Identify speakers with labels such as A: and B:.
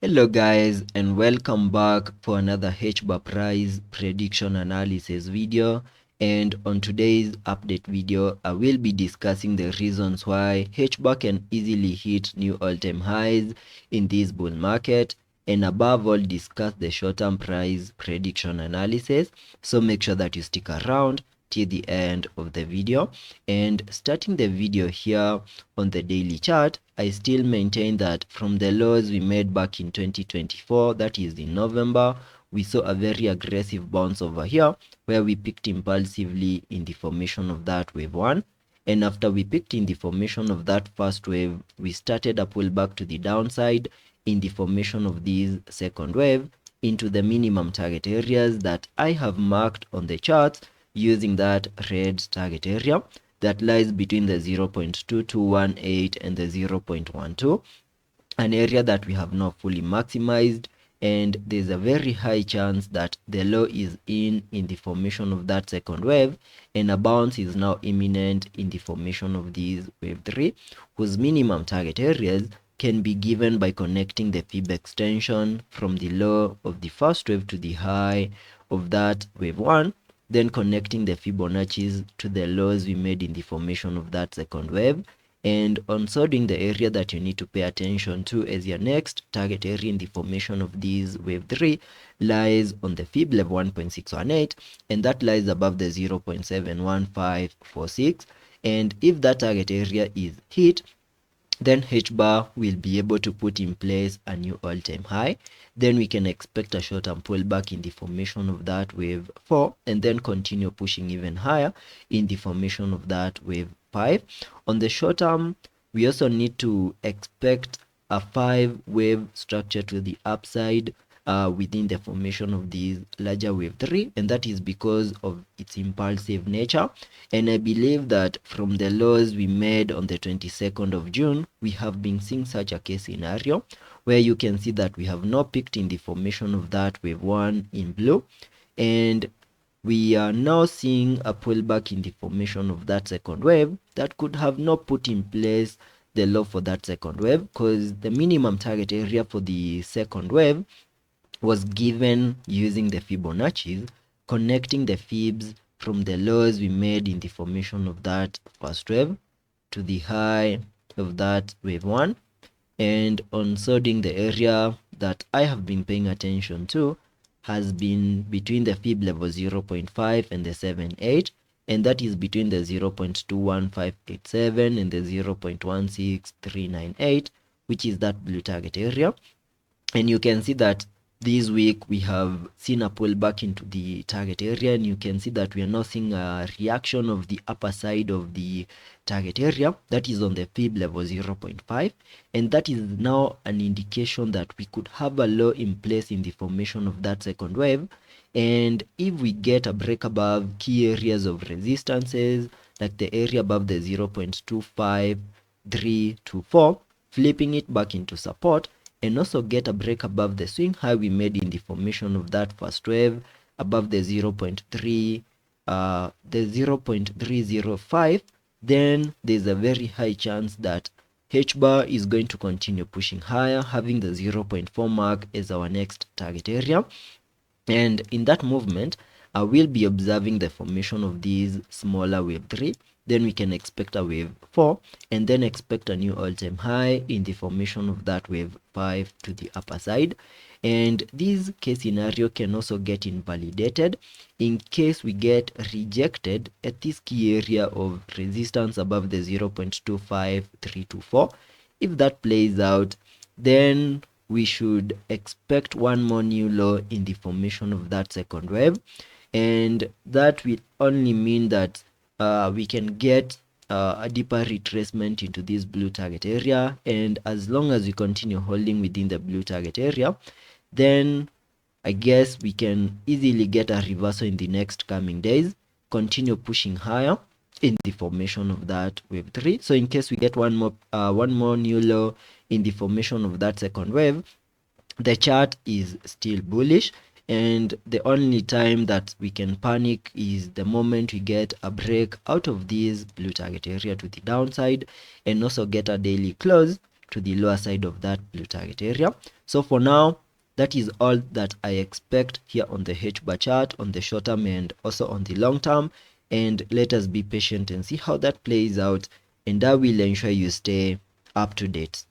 A: Hello guys, and welcome back for another Hbar price prediction analysis video. And on today's update video, I will be discussing the reasons why Hbar can easily hit new all-time highs in this bull market, and above all discuss the short-term price prediction analysis. So make sure that you stick around till the end of the video. And starting the video here on the daily chart, I still maintain that from the lows we made back in 2024, that is in November, we saw a very aggressive bounce over here where we picked impulsively in the formation of that wave 1. And after we picked in the formation of that first wave, we started a pullback to the downside in the formation of this second wave into the minimum target areas that I have marked on the charts using that red target area that lies between the 0.2218 and the 0.12, an area that we have not fully maximized, and there's a very high chance that the low is in the formation of that second wave, and a bounce is now imminent in the formation of these wave 3, whose minimum target areas can be given by connecting the fib extension from the low of the first wave to the high of that wave 1, then connecting the Fibonacci's to the lows we made in the formation of that second wave. And also doing the area that you need to pay attention to as your next target area in the formation of these wave 3 lies on the fib level 1.618, and that lies above the 0.71546. And if that target area is hit, then Hbar will be able to put in place a new all-time high. Then we can expect a short-term pullback in the formation of that wave 4, and then continue pushing even higher in the formation of that wave 5. On the short term, we also need to expect a 5-wave structure to the upside within the formation of this larger wave 3, and that is because of its impulsive nature. And I believe that from the lows we made on the 22nd of June, we have been seeing such a case scenario where you can see that we have not picked in the formation of that wave 1 in blue, and we are now seeing a pullback in the formation of that second wave that could have not put in place the low for that second wave, because the minimum target area for the second wave was given using the Fibonacci's, connecting the fibs from the lows we made in the formation of that first wave to the high of that wave 1. And on sorting, the area that I have been paying attention to has been between the fib level 0.5 and the 7.8, and that is between the 0.2158 and the 0.16398, which is that blue target area. And you can see that this week we have seen a pullback into the target area, and you can see that we are now seeing a reaction of the upper side of the target area that is on the fib level 0.5, and that is now an indication that we could have a low in place in the formation of that second wave. And if we get a break above key areas of resistances like the area above the 0.25324, flipping it back into support, and also get a break above the swing high we made in the formation of that first wave above the 0.305, then there's a very high chance that Hbar is going to continue pushing higher, having the 0.4 mark as our next target area. And in that movement, I will be observing the formation of these smaller wave 3. Then we can expect a wave 4, and then expect a new all-time high in the formation of that wave 5 to the upper side. And this case scenario can also get invalidated in case we get rejected at this key area of resistance above the 0.25324. If that plays out, then we should expect one more new low in the formation of that second wave, and that will only mean that we can get a deeper retracement into this blue target area. And as long as we continue holding within the blue target area, then I guess we can easily get a reversal in the next coming days, continue pushing higher in the formation of that wave 3. So in case we get one more new low in the formation of that second wave, the chart is still bullish, and the only time that we can panic is the moment we get a break out of this blue target area to the downside, and also get a daily close to the lower side of that blue target area. So for now, that is all that I expect here on the Hbar chart, on the short term and also on the long term. And let us be patient and see how that plays out, and I will ensure you stay up to date.